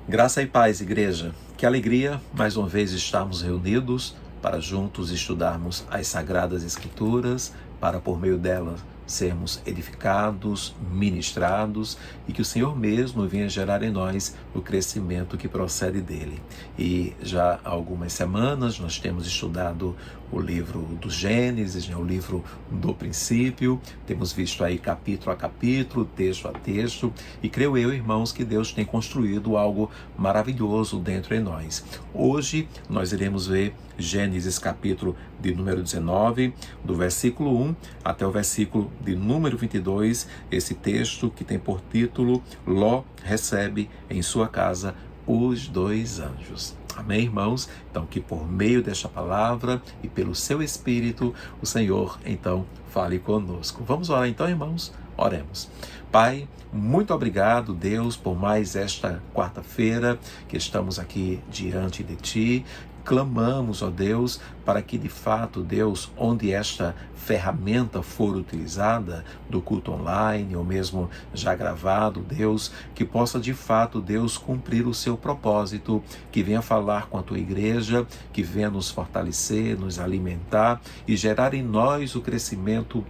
Graça e paz, igreja. Que alegria, mais uma vez, estarmos reunidos para juntos estudarmos as Sagradas Escrituras, para por meio delas sermos edificados, ministrados e que o Senhor mesmo venha gerar em nós o crescimento que procede dele. E já há algumas semanas nós temos estudado o livro do Gênesis, o livro do princípio, temos visto aí capítulo a capítulo, texto a texto, e creio eu, irmãos, que Deus tem construído algo maravilhoso dentro de nós. Hoje nós iremos ver Gênesis capítulo de número 19, do versículo 1 até o versículo de número 22, esse texto que tem por título Ló recebe em sua casa os dois anjos. Amém, irmãos? Então, que por meio desta palavra e pelo seu Espírito, o Senhor, então, fale conosco. Vamos orar então, irmãos? Oremos. Pai, muito obrigado, Deus, por mais esta quarta-feira que estamos aqui diante de Ti. Clamamos, ó Deus, para que de fato, Deus, onde esta ferramenta for utilizada, do culto online ou mesmo já gravado, Deus, que possa de fato, Deus, cumprir o seu propósito, que venha falar com a tua igreja, que venha nos fortalecer, nos alimentar e gerar em nós o crescimento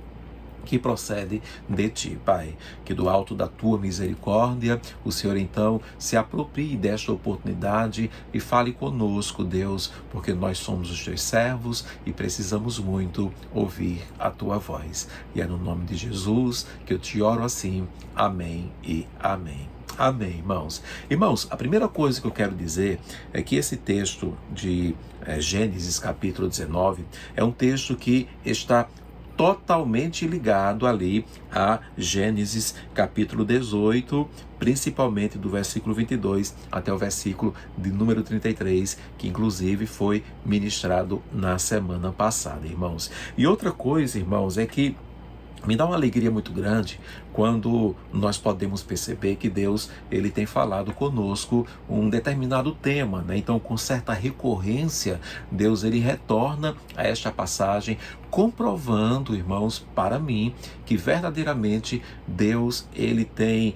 que procede de Ti, Pai. Que do alto da Tua misericórdia, o Senhor então se aproprie desta oportunidade e fale conosco, Deus, porque nós somos os Teus servos e precisamos muito ouvir a Tua voz. E é no nome de Jesus que eu te oro assim. Amém e amém. Amém, irmãos. Irmãos, a primeira coisa que eu quero dizer é que esse texto de Gênesis capítulo 19 é um texto que está totalmente ligado ali a Gênesis capítulo 18, principalmente do versículo 22 até o versículo de número 33, que inclusive foi ministrado na semana passada, irmãos. E outra coisa, irmãos, é que me dá uma alegria muito grande quando nós podemos perceber que Deus ele tem falado conosco um determinado tema, né? Então, com certa recorrência, Deus ele retorna a esta passagem, comprovando, irmãos, para mim, que verdadeiramente Deus ele tem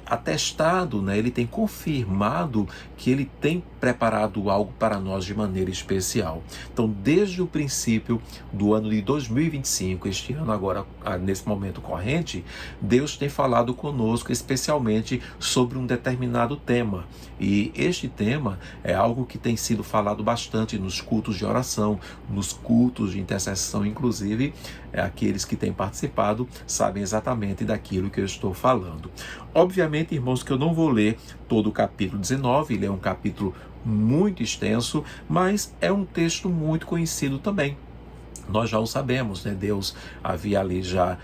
atestado, né? Ele tem confirmado que ele tem preparado algo para nós de maneira especial. Então, desde o princípio do ano de 2025, este ano agora, nesse momento corrente, Deus tem falado conosco especialmente sobre um determinado tema. E este tema é algo que tem sido falado bastante nos cultos de oração, nos cultos de intercessão, inclusive aqueles que têm participado sabem exatamente daquilo que eu estou falando. Obviamente, irmãos, que eu não vou ler todo o capítulo 19, ele é um capítulo muito extenso, mas é um texto muito conhecido também. Nós já o sabemos, né? Deus havia ali já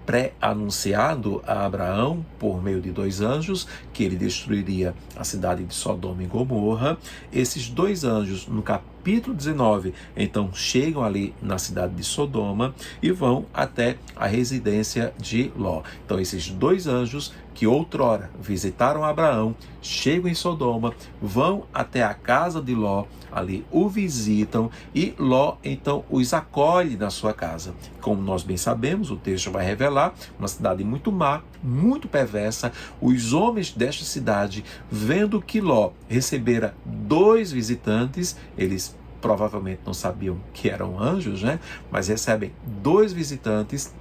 pré-anunciado a Abraão, por meio de dois anjos, que ele destruiria a cidade de Sodoma e Gomorra. Esses dois anjos, no capítulo 19, então chegam ali na cidade de Sodoma e vão até a residência de Ló. Então esses dois anjos que outrora visitaram Abraão, chegam em Sodoma, vão até a casa de Ló, ali o visitam e Ló então os acolhe na sua casa. Como nós bem sabemos, o texto vai revelar uma cidade muito má, muito perversa. Os homens desta cidade, vendo que Ló recebera dois visitantes, eles provavelmente não sabiam que eram anjos, né? Mas recebem dois visitantes.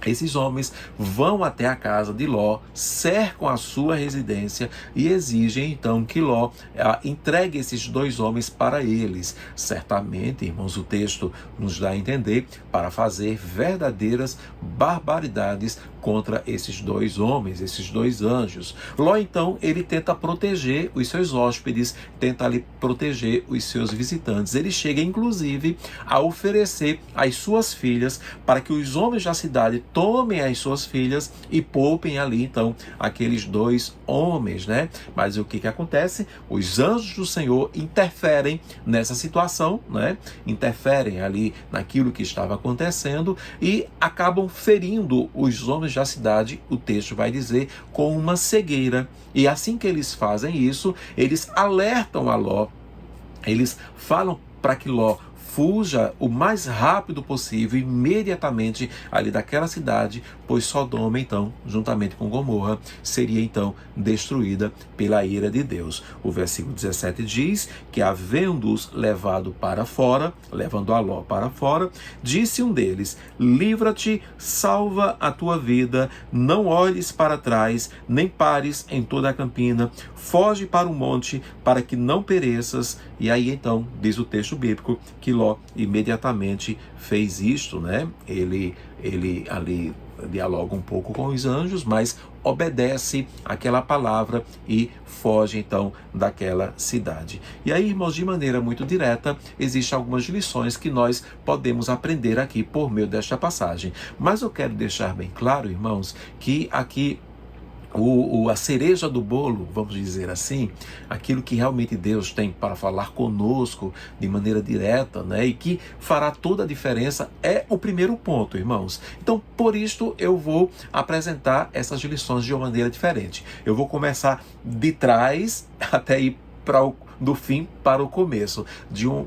Esses homens vão até a casa de Ló, cercam a sua residência e exigem então que Ló entregue esses dois homens para eles. Certamente, irmãos, o texto nos dá a entender para fazer verdadeiras barbaridades contra esses dois homens, esses dois anjos. Ló então, ele tenta proteger os seus hóspedes, tenta ali proteger os seus visitantes. Ele chega inclusive a oferecer as suas filhas para que os homens da cidade tomem as suas filhas e poupem ali então aqueles dois homens, né? Mas o que acontece? Os anjos do Senhor interferem nessa situação, né? Interferem ali naquilo que estava acontecendo e acabam ferindo os homens da cidade, o texto vai dizer, com uma cegueira. E assim que eles fazem isso, eles alertam a Ló, eles falam para que Ló fuja o mais rápido possível, imediatamente ali daquela cidade, pois Sodoma, então, juntamente com Gomorra, seria então destruída pela ira de Deus. O versículo 17 diz que, havendo-os levado para fora, levando a Ló para fora, disse um deles: livra-te, salva a tua vida, não olhes para trás, nem pares em toda a campina, foge para o monte, para que não pereças. E aí então, diz o texto bíblico, que Ló imediatamente fez isto, né? Ele ali dialoga um pouco com os anjos, mas obedece aquela palavra e foge então daquela cidade. E aí, irmãos, de maneira muito direta, existem algumas lições que nós podemos aprender aqui por meio desta passagem. Mas eu quero deixar bem claro, irmãos, que aqui a cereja do bolo, vamos dizer assim, aquilo que realmente Deus tem para falar conosco de maneira direta, né, e que fará toda a diferença, é o primeiro ponto, irmãos. Então, por isto, eu vou apresentar essas lições de uma maneira diferente. Eu vou começar de trás até ir do fim para o começo,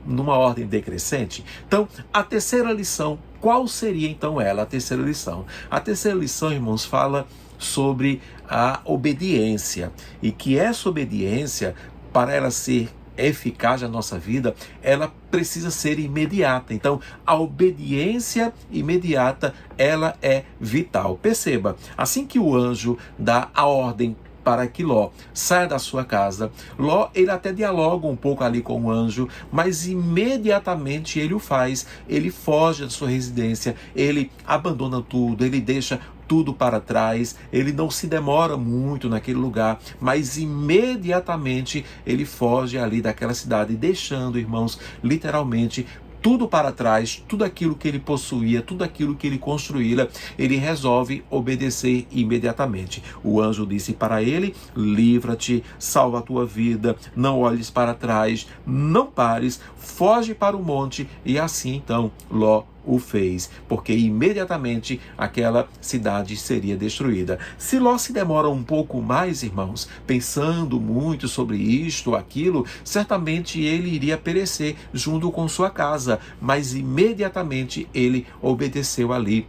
numa ordem decrescente. Então, a terceira lição, qual seria então ela, a terceira lição? A terceira lição, irmãos, fala sobre a obediência, e que essa obediência, para ela ser eficaz na nossa vida, ela precisa ser imediata. Então, a obediência imediata, ela é vital. Perceba, assim que o anjo dá a ordem para que Ló saia da sua casa, Ló, ele até dialoga um pouco ali com o anjo, mas imediatamente ele o faz, ele foge da sua residência, ele abandona tudo, ele deixa tudo para trás, ele não se demora muito naquele lugar, mas imediatamente ele foge ali daquela cidade, deixando, irmãos, literalmente tudo para trás, tudo aquilo que ele possuía, tudo aquilo que ele construíra, ele resolve obedecer imediatamente. O anjo disse para ele: livra-te, salva a tua vida, não olhes para trás, não pares, foge para o monte. E assim então Ló o fez, porque imediatamente aquela cidade seria destruída. Se Ló se demora um pouco mais, irmãos, pensando muito sobre isto, aquilo, certamente ele iria perecer junto com sua casa, mas imediatamente ele obedeceu ali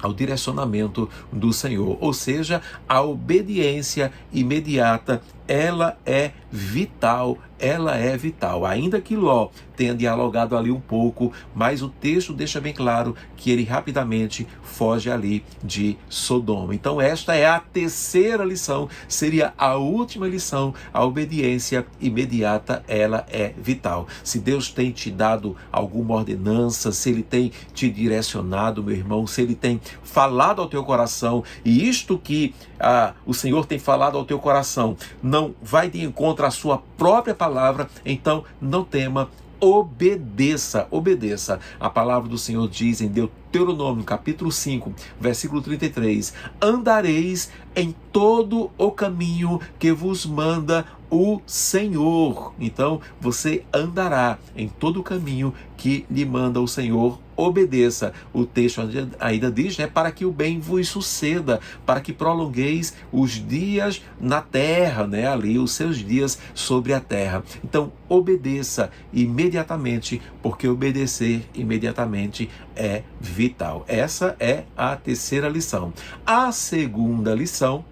ao direcionamento do Senhor. Ou seja, a obediência imediata, ela é vital, ainda que Ló tenha dialogado ali um pouco, mas o texto deixa bem claro que ele rapidamente foge ali de Sodoma. Então esta é a terceira lição, seria a última lição. A obediência imediata, ela é vital. Se Deus tem te dado alguma ordenança, se Ele tem te direcionado, meu irmão, se Ele tem falado ao teu coração, e isto que o Senhor tem falado ao teu coração não vai de encontro à sua própria palavra, então não tema, obedeça. A palavra do Senhor diz em Deuteronômio, capítulo 5, versículo 33, andareis em todo o caminho que vos manda o Senhor. Então, você andará em todo o caminho que lhe manda o Senhor. Obedeça. O texto ainda diz, né, para que o bem vos suceda, para que prolongueis os dias na terra, né, ali os seus dias sobre a terra. Então, obedeça imediatamente, porque obedecer imediatamente é vital. Essa é a terceira lição. A segunda lição,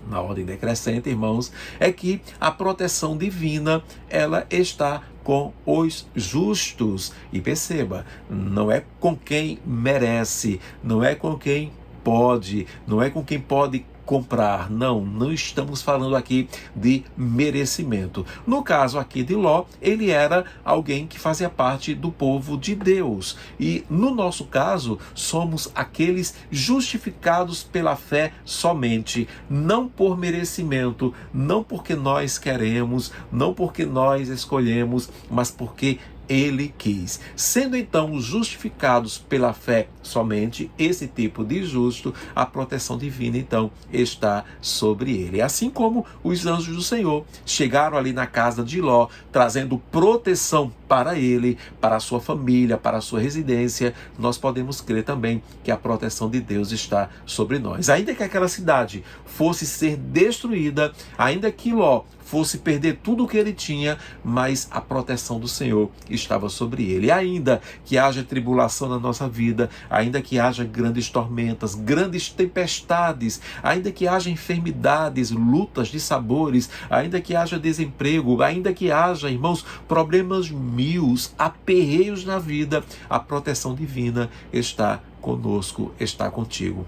na ordem decrescente, irmãos, é que a proteção divina, ela está com os justos. E perceba, não é com quem merece, não é com quem pode, não é com quem pode comprar. Não estamos falando aqui de merecimento. No caso aqui de Ló, ele era alguém que fazia parte do povo de Deus. E no nosso caso, somos aqueles justificados pela fé somente, não por merecimento, não porque nós queremos, não porque nós escolhemos, mas porque Ele quis. Sendo então justificados pela fé somente, esse tipo de justo, a proteção divina então está sobre ele. Assim como os anjos do Senhor chegaram ali na casa de Ló, trazendo proteção para ele, para a sua família, para a sua residência, nós podemos crer também que a proteção de Deus está sobre nós. Ainda que aquela cidade fosse ser destruída, ainda que Ló fosse perder tudo o que ele tinha, mas a proteção do Senhor estava sobre ele. E ainda que haja tribulação na nossa vida, ainda que haja grandes tormentas, grandes tempestades, ainda que haja enfermidades, lutas de sabores, ainda que haja desemprego, ainda que haja, irmãos, problemas mil, aperreios na vida, a proteção divina está conosco, está contigo.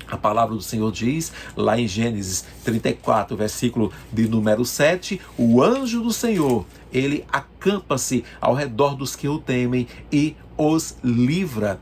A palavra do Senhor diz, lá em Gênesis 34, versículo de número 7, o anjo do Senhor, ele acampa-se ao redor dos que o temem e os livra,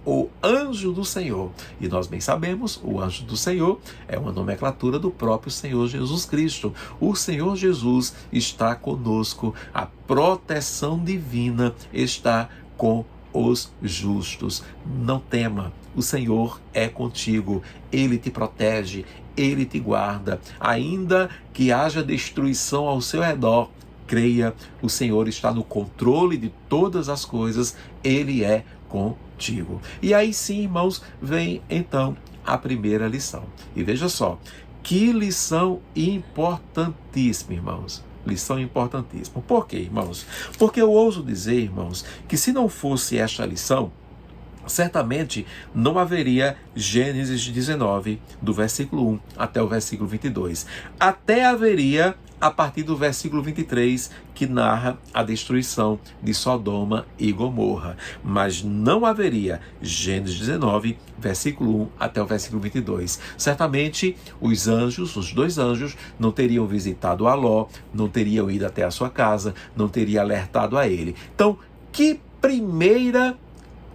o anjo do Senhor. E nós bem sabemos, o anjo do Senhor é uma nomenclatura do próprio Senhor Jesus Cristo. O Senhor Jesus está conosco, a proteção divina está com os justos. Não tema, o Senhor é contigo, Ele te protege, Ele te guarda. Ainda que haja destruição ao seu redor, creia, o Senhor está no controle de todas as coisas, Ele é contigo. E aí sim, irmãos, vem então a primeira lição. E veja só, que lição importantíssima, irmãos. Lição importantíssima. Por quê, irmãos? Porque eu ouso dizer, irmãos, que se não fosse esta lição, certamente não haveria Gênesis 19, do versículo 1 até o versículo 22. Até haveria a partir do versículo 23, que narra a destruição de Sodoma e Gomorra. Mas não haveria Gênesis 19, versículo 1 até o versículo 22. Certamente os anjos, os dois anjos, não teriam visitado a Ló, não teriam ido até a sua casa, não teriam alertado a ele. Então, que primeira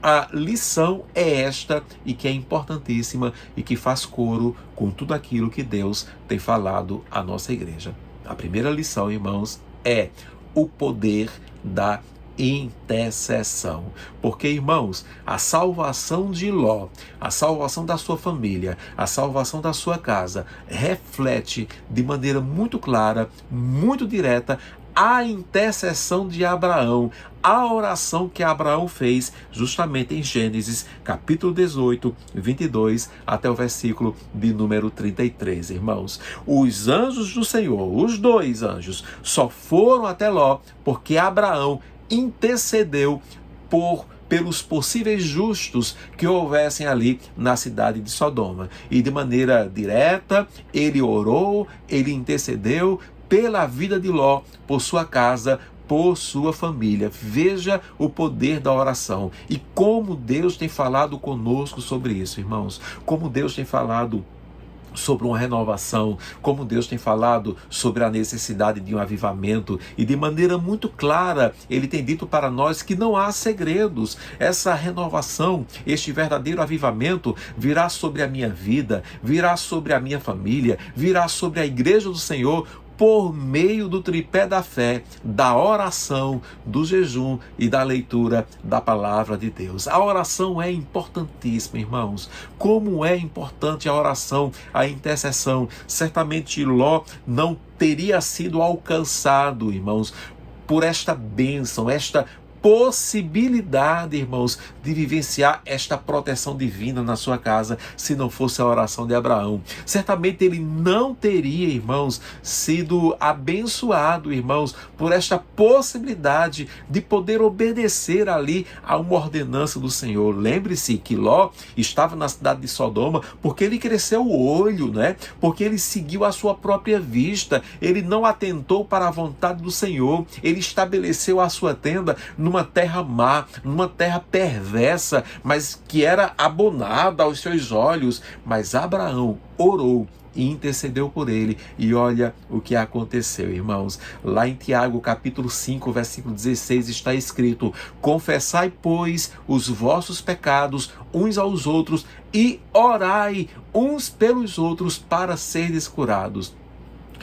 a lição é esta, e que é importantíssima e que faz coro com tudo aquilo que Deus tem falado à nossa igreja. A primeira lição, irmãos, é o poder da intercessão. Porque, irmãos, a salvação de Ló, a salvação da sua família, a salvação da sua casa, reflete de maneira muito clara, muito direta, a intercessão de Abraão, a oração que Abraão fez justamente em Gênesis, capítulo 18, 22, até o versículo de número 33, irmãos. Os anjos do Senhor, os dois anjos, só foram até Ló porque Abraão intercedeu pelos possíveis justos que houvessem ali na cidade de Sodoma. E de maneira direta, ele orou, ele intercedeu pela vida de Ló, por sua casa, por sua família. Veja o poder da oração e como Deus tem falado conosco sobre isso, irmãos. Como Deus tem falado sobre uma renovação, como Deus tem falado sobre a necessidade de um avivamento, e de maneira muito clara Ele tem dito para nós que não há segredos. Essa renovação, este verdadeiro avivamento virá sobre a minha vida, virá sobre a minha família, virá sobre a igreja do Senhor, por meio do tripé da fé, da oração, do jejum e da leitura da palavra de Deus. A oração é importantíssima, irmãos. Como é importante a oração, a intercessão. Certamente Ló não teria sido alcançado, irmãos, por esta bênção, esta possibilidade, irmãos, de vivenciar esta proteção divina na sua casa, se não fosse a oração de Abraão. Certamente ele não teria, irmãos, sido abençoado, irmãos, por esta possibilidade de poder obedecer ali a uma ordenança do Senhor. Lembre-se que Ló estava na cidade de Sodoma porque ele cresceu o olho, né? Porque ele seguiu a sua própria vista, ele não atentou para a vontade do Senhor, ele estabeleceu a sua tenda numa terra má, numa terra perversa, mas que era abonada aos seus olhos. Mas Abraão orou e intercedeu por ele, e olha o que aconteceu, irmãos. Lá em Tiago, capítulo 5, versículo 16, está escrito: confessai, pois, os vossos pecados uns aos outros e orai uns pelos outros para serdes curados.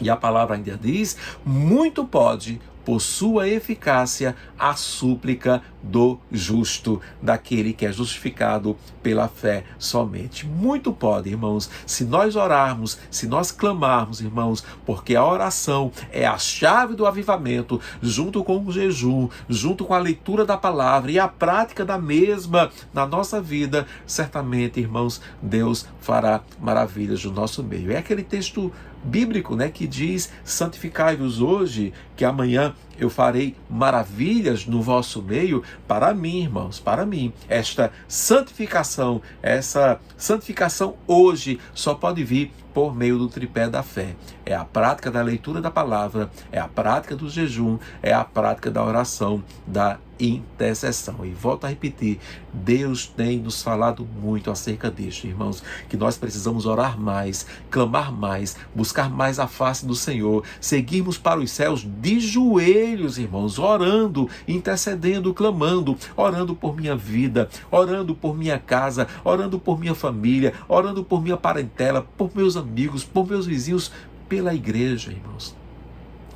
E a palavra ainda diz: muito pode, por sua eficácia, a súplica do justo, daquele que é justificado pela fé somente. Muito pode, irmãos, se nós orarmos, se nós clamarmos, irmãos, porque a oração é a chave do avivamento, junto com o jejum, junto com a leitura da palavra e a prática da mesma na nossa vida, certamente, irmãos, Deus fará maravilhas no nosso meio. É aquele texto bíblico, né, que diz: santificai-vos hoje, que amanhã eu farei maravilhas no vosso meio. Para mim, irmãos, para mim, essa santificação hoje só pode vir por meio do tripé da fé. É a prática da leitura da palavra, é a prática do jejum, é a prática da oração, da intercessão. E volto a repetir, Deus tem nos falado muito acerca disso, irmãos, que nós precisamos orar mais, clamar mais, buscar mais a face do Senhor, seguirmos para os céus de joelhos, irmãos, orando, intercedendo, clamando, orando por minha vida, orando por minha casa, orando por minha família, orando por minha parentela, por meus amigos, por meus vizinhos, pela igreja, irmãos.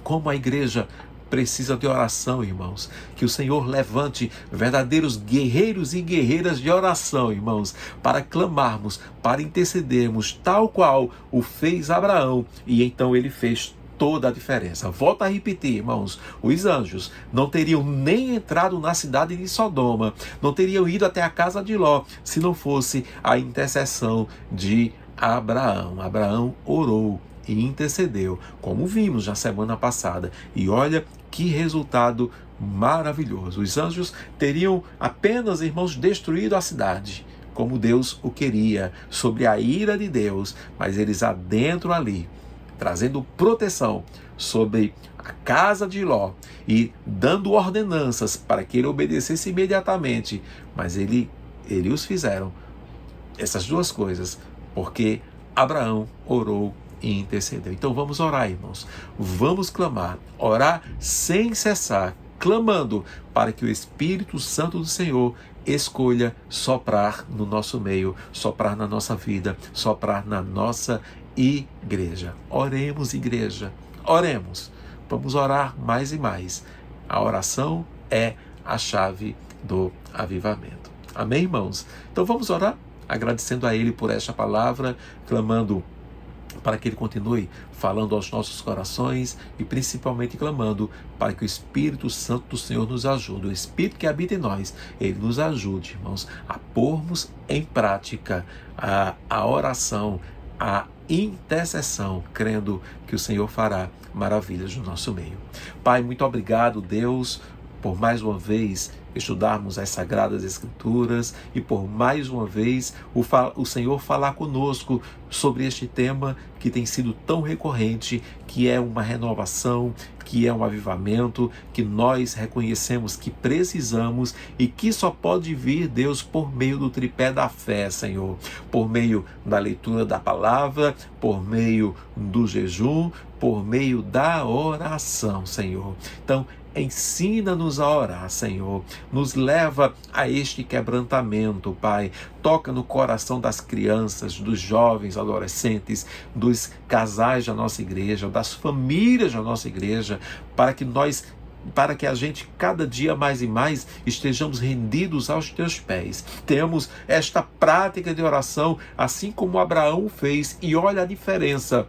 Como a igreja precisa de oração, irmãos. Que o Senhor levante verdadeiros guerreiros e guerreiras de oração, irmãos, para clamarmos, para intercedermos, tal qual o fez Abraão, e então ele fez toda a diferença. Volto a repetir, irmãos, os anjos não teriam nem entrado na cidade de Sodoma, não teriam ido até a casa de Ló, se não fosse a intercessão de Abraão. Abraão orou e intercedeu, como vimos na semana passada. E olha que resultado maravilhoso. Os anjos teriam apenas, irmãos, destruído a cidade, como Deus o queria, sobre a ira de Deus, mas eles adentram ali, trazendo proteção sobre a casa de Ló e dando ordenanças para que ele obedecesse imediatamente. Mas ele os fizeram, essas duas coisas, porque Abraão orou e intercedeu. Então vamos orar, irmãos. Vamos clamar, orar sem cessar, clamando para que o Espírito Santo do Senhor escolha soprar no nosso meio, soprar na nossa vida, soprar na nossa igreja. Oremos, igreja. Oremos. Vamos orar mais e mais. A oração é a chave do avivamento. Amém, irmãos? Então vamos orar, agradecendo a Ele por esta palavra, clamando para que Ele continue falando aos nossos corações e principalmente clamando para que o Espírito Santo do Senhor nos ajude, o Espírito que habita em nós, Ele nos ajude, irmãos, a pormos em prática a oração, a intercessão, crendo que o Senhor fará maravilhas no nosso meio. Pai, muito obrigado, Deus, por mais uma vez estudarmos as Sagradas Escrituras e por mais uma vez o Senhor falar conosco sobre este tema que tem sido tão recorrente, que é uma renovação, que é um avivamento, que nós reconhecemos que precisamos e que só pode vir, Deus, por meio do tripé da fé, Senhor, por meio da leitura da palavra, por meio do jejum, por meio da oração, Senhor. Então, ensina-nos a orar, Senhor. Nos leva a este quebrantamento, Pai. Toca no coração das crianças, dos jovens, adolescentes, dos casais da nossa igreja, das famílias da nossa igreja, para que a gente cada dia mais e mais estejamos rendidos aos teus pés. Temos esta prática de oração, assim como Abraão fez, e olha a diferença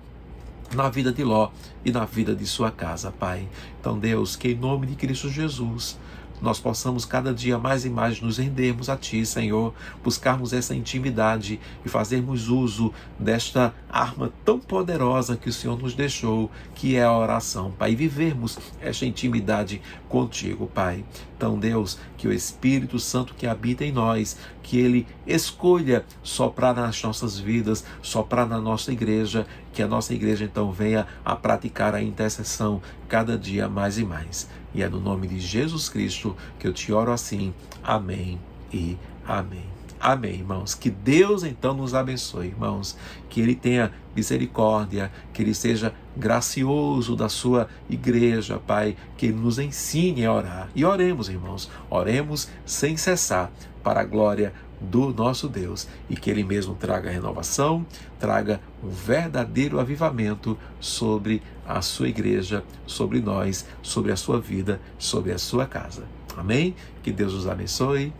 na vida de Ló e na vida de sua casa, Pai. Então, Deus, que em nome de Cristo Jesus, nós possamos cada dia mais e mais nos rendermos a Ti, Senhor, buscarmos essa intimidade e fazermos uso desta arma tão poderosa que o Senhor nos deixou, que é a oração, Pai, e vivermos esta intimidade contigo, Pai. Então, Deus, que o Espírito Santo que habita em nós, que Ele escolha soprar nas nossas vidas, soprar na nossa igreja, que a nossa igreja então venha a praticar a intercessão cada dia mais e mais. E é no nome de Jesus Cristo que eu te oro assim. Amém e amém. Amém, irmãos. Que Deus então nos abençoe, irmãos. Que Ele tenha misericórdia, que Ele seja gracioso da sua igreja, Pai. Que Ele nos ensine a orar. E oremos, irmãos. Oremos sem cessar para a glória do nosso Deus, e que Ele mesmo traga renovação, traga um verdadeiro avivamento sobre a sua igreja, sobre nós, sobre a sua vida, sobre a sua casa. Amém? Que Deus os abençoe.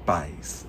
Paz.